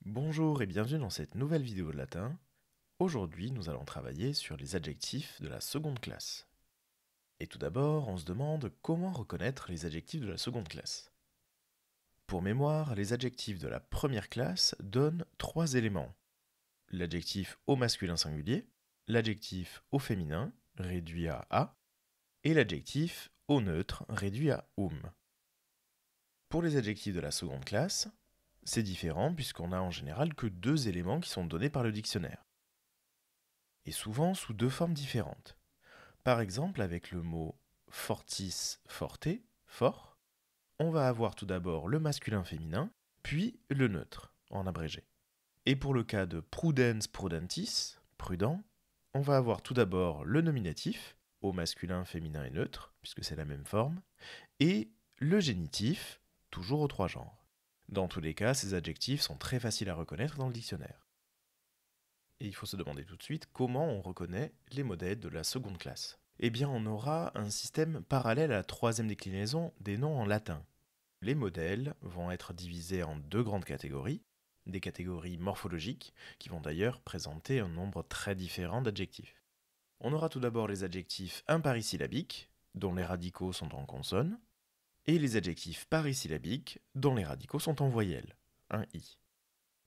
Bonjour et bienvenue dans cette nouvelle vidéo de latin. Aujourd'hui, nous allons travailler sur les adjectifs de la seconde classe. Et tout d'abord, on se demande comment reconnaître les adjectifs de la seconde classe. Pour mémoire, les adjectifs de la première classe donnent trois éléments. L'adjectif au masculin singulier, l'adjectif au féminin, réduit à a, et l'adjectif au neutre, réduit à Pour les adjectifs de la seconde classe, c'est différent puisqu'on a en général que deux éléments qui sont donnés par le dictionnaire. Et souvent sous deux formes différentes. Par exemple, avec le mot fortis, forte, fort, on va avoir tout d'abord le masculin féminin, puis le neutre, en abrégé. Et pour le cas de prudens, prudentis, prudent, on va avoir tout d'abord le nominatif, au masculin, féminin et neutre, puisque c'est la même forme, et le génitif, toujours aux trois genres. Dans tous les cas, ces adjectifs sont très faciles à reconnaître dans le dictionnaire. Et il faut se demander tout de suite comment on reconnaît les modèles de la seconde classe. Eh bien, on aura un système parallèle à la troisième déclinaison des noms en latin. Les modèles vont être divisés en deux grandes catégories, des catégories morphologiques, qui vont d'ailleurs présenter un nombre très différent d'adjectifs. On aura tout d'abord les adjectifs imparisyllabiques, dont les radicaux sont en consonne, et les adjectifs parisyllabiques, dont les radicaux sont en voyelle, un i.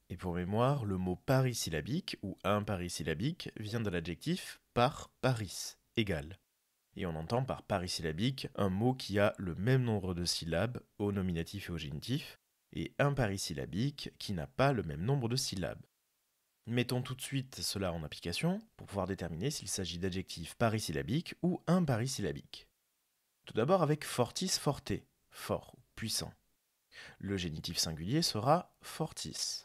Et pour mémoire, le mot parisyllabique ou imparisyllabique vient de l'adjectif par paris, égal. Et on entend par parisyllabique un mot qui a le même nombre de syllabes au nominatif et au génitif, et imparisyllabique qui n'a pas le même nombre de syllabes. Mettons tout de suite cela en application pour pouvoir déterminer s'il s'agit d'adjectifs parisyllabiques ou imparisyllabiques. Tout d'abord avec fortis forte, fort, puissant. Le génitif singulier sera fortis.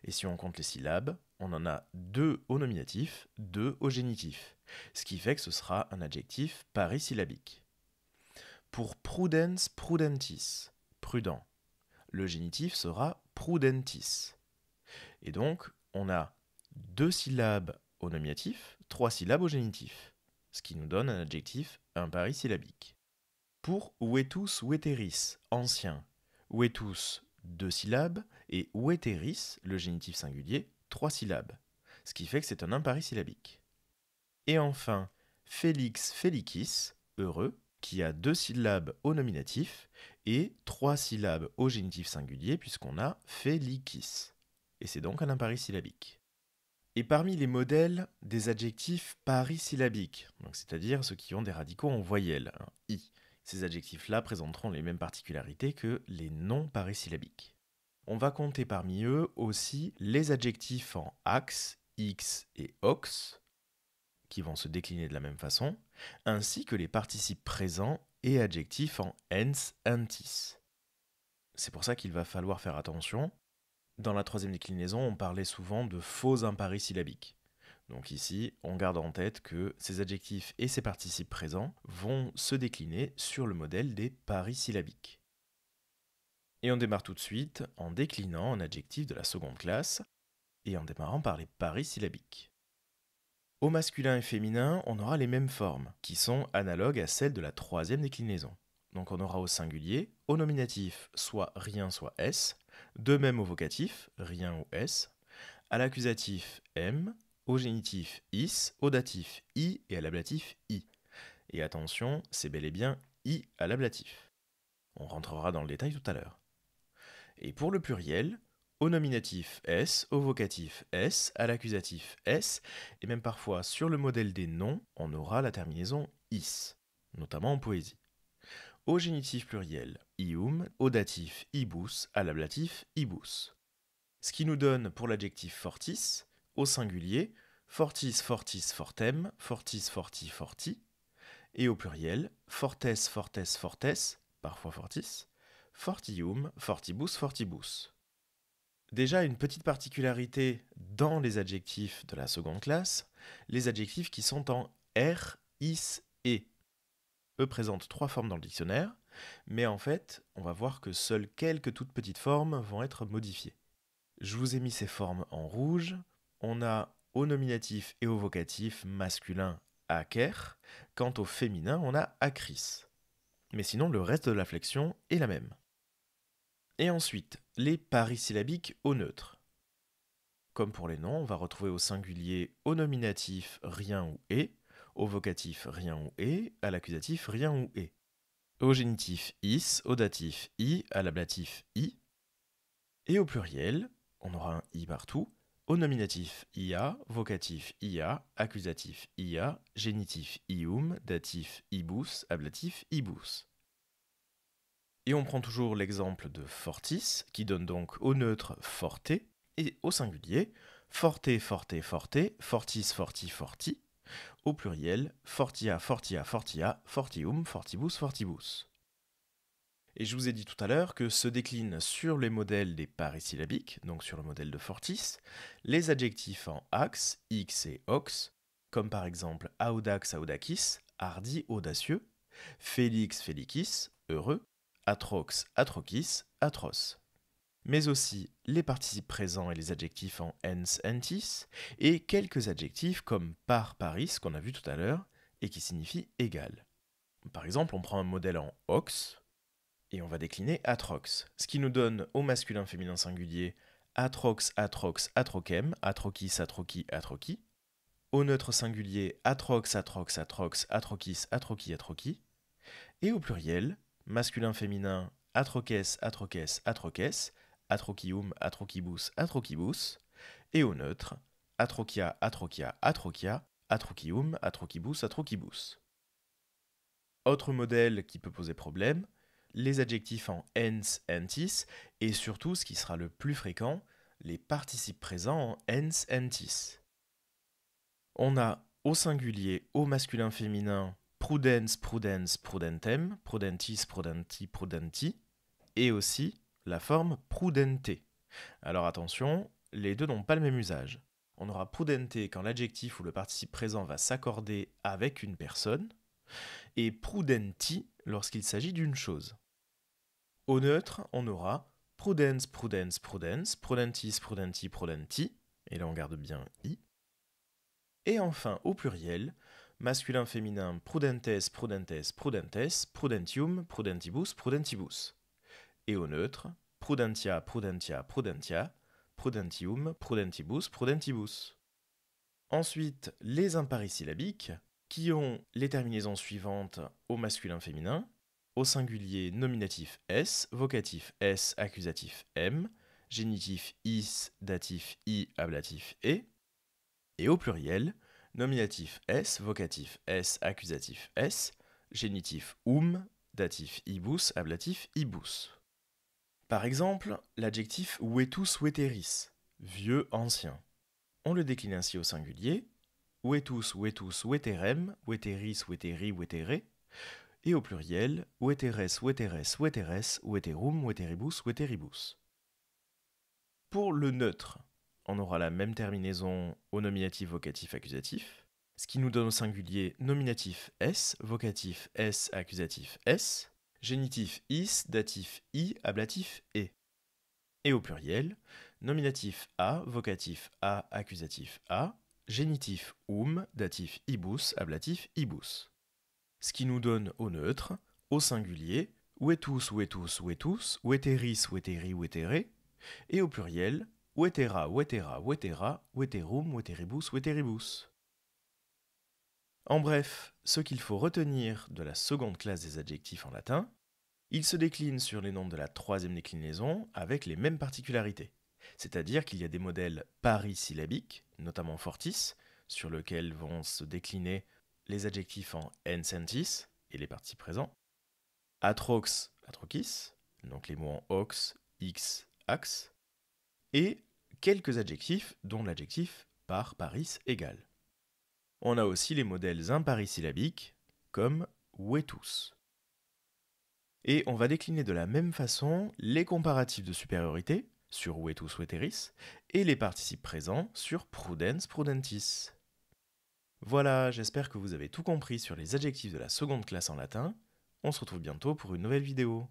Et si on compte les syllabes, on en a deux au nominatif, deux au génitif. Ce qui fait que ce sera un adjectif parisyllabique. Pour prudens, prudentis, prudent, le génitif sera prudentis. Et donc, on a deux syllabes au nominatif, trois syllabes au génitif, ce qui nous donne un adjectif imparisyllabique. Pour vetus, veteris, ancien, vetus, deux syllabes, et veteris, le génitif singulier, trois syllabes, ce qui fait que c'est un imparisyllabique. Et enfin, félix, felicis, heureux, qui a deux syllabes au nominatif et trois syllabes au génitif singulier, puisqu'on a felicis. Et c'est donc un imparisyllabique. Et parmi les modèles des adjectifs parisyllabiques, c'est-à-dire ceux qui ont des radicaux en voyelle, un i, ces adjectifs-là présenteront les mêmes particularités que les non parisyllabiques. On va compter parmi eux aussi les adjectifs en ax, x et ox, qui vont se décliner de la même façon, ainsi que les participes présents et adjectifs en ens, antis. C'est pour ça qu'il va falloir faire attention. Dans la troisième déclinaison, on parlait souvent de faux imparisyllabiques. Donc ici, on garde en tête que ces adjectifs et ces participes présents vont se décliner sur le modèle des parisyllabiques. Et on démarre tout de suite en déclinant un adjectif de la seconde classe et en démarrant par les parisyllabiques. Au masculin et féminin, on aura les mêmes formes, qui sont analogues à celles de la troisième déclinaison. Donc on aura au singulier, au nominatif, soit rien, soit s, de même au vocatif, rien ou s, à l'accusatif m, au génitif is, au datif i et à l'ablatif i. Et attention, c'est bel et bien i à l'ablatif. On rentrera dans le détail tout à l'heure. Et pour le pluriel, au nominatif S, au vocatif S, à l'accusatif S, et même parfois sur le modèle des noms, on aura la terminaison is, notamment en poésie. Au génitif pluriel, ium, au datif ibus, à l'ablatif ibus. Ce qui nous donne pour l'adjectif fortis, au singulier, fortis, fortis, fortem, fortis, forti, forti, et au pluriel, fortes, fortes, fortes, parfois fortis, fortium, fortibus, fortibus. Déjà, une petite particularité dans les adjectifs de la seconde classe, les adjectifs qui sont en R, is, et. Eux présentent trois formes dans le dictionnaire, mais en fait, on va voir que seules quelques toutes petites formes vont être modifiées. Je vous ai mis ces formes en rouge. On a au nominatif et au vocatif masculin acer, quant au féminin, on a acris. Mais sinon, le reste de la flexion est la même. Et ensuite, les parisyllabiques au neutre. comme pour les noms, on va retrouver au singulier au nominatif rien ou et, au vocatif rien ou et, à l'accusatif rien ou et. Au génitif is, au datif i, à l'ablatif i. Et au pluriel, on aura un i partout. Au nominatif ia, vocatif ia, accusatif ia, génitif ium, datif ibus, ablatif ibus. Et on prend toujours l'exemple de fortis, qui donne donc au neutre forte, et au singulier forte, forte, forte, fortis, forti, forti. Au pluriel fortia, fortia, fortia, fortium, fortibus, fortibus. Et je vous ai dit tout à l'heure que se déclinent sur les modèles des parisyllabiques, donc sur le modèle de Fortis, les adjectifs en ax, x et ox, comme par exemple audax, audacis, hardi, audacieux, félix, félicis, heureux, atrox, atrocis, atroce. Mais aussi les participes présents et les adjectifs en ens, entis, et quelques adjectifs comme par, paris, qu'on a vu tout à l'heure, et qui signifient égal. Par exemple, on prend un modèle en ox, et on va décliner atrox, ce qui nous donne au masculin féminin singulier atrox, atrox, atrochem, atrochis, atrochi, atrochi. Au neutre singulier atrox, atrox, atrox, atrochis, atrochi, atrochi. Et au pluriel, masculin féminin atroches, atroches, atroches, atrochium, atrochibus, atrochibus. Et au neutre, atrochia, atrochia, atrochia, atrochium, atrochibus, atrochibus. Autre modèle qui peut poser problème, les adjectifs en ens, entis, et surtout, ce qui sera le plus fréquent, les participes présents en ens, entis. On a au singulier, au masculin féminin, prudens, prudens, prudentem, prudentis, prudenti, prudenti, et aussi la forme prudente. Alors attention, les deux n'ont pas le même usage. On aura prudente quand l'adjectif ou le participe présent va s'accorder avec une personne, et prudenti lorsqu'il s'agit d'une chose. Au neutre, on aura prudens, prudens, prudens, prudentis, prudenti, prudenti, et là on garde bien i. Et enfin, au pluriel, masculin, féminin, prudentes, prudentes, prudentes, prudentium, prudentibus, prudentibus. Et au neutre, prudentia, prudentia, prudentia, prudentium, prudentibus, prudentibus. Ensuite, les imparisyllabiques, qui ont les terminaisons suivantes au masculin féminin, au singulier nominatif s, vocatif s, accusatif m, génitif is, datif i, ablatif e, et au pluriel, nominatif s, vocatif s, accusatif s, génitif datif ibus, ablatif ibus. Par exemple, l'adjectif vetus veteris, vieux, ancien. On le décline ainsi au singulier, vetus, vetus, veterem, veteris, veteri, vetere, et au pluriel, veteres, veteres, veteres, veterum, veteribus, veteribus. Pour le neutre, on aura la même terminaison au nominatif, vocatif, accusatif, ce qui nous donne au singulier nominatif s, vocatif s, accusatif s, génitif is, datif i, ablatif e. Et au pluriel, nominatif a, vocatif a, accusatif a, génitif datif ibus, ablatif ibus. Ce qui nous donne au neutre, au singulier, vetus, vetus, vetus, veteris, veteri, vetere, et au pluriel, vetera, vetera, vetera, veterum, veteribus, veteribus. En bref, ce qu'il faut retenir de la seconde classe des adjectifs en latin, ils se déclinent sur les nombres de la troisième déclinaison avec les mêmes particularités. C'est-à-dire qu'il y a des modèles parisyllabiques, notamment fortis, sur lesquels vont se décliner les adjectifs en ens, entis et les participes présents, atrox, atrochis, donc les mots en ox, x, ax, et quelques adjectifs dont l'adjectif par, paris, égal. On a aussi les modèles imparisyllabiques comme vetus. Et on va décliner de la même façon les comparatifs de supériorité sur vetus, veteris et les participes présents sur prudens, prudentis. Voilà, j'espère que vous avez tout compris sur les adjectifs de la seconde classe en latin. On se retrouve bientôt pour une nouvelle vidéo.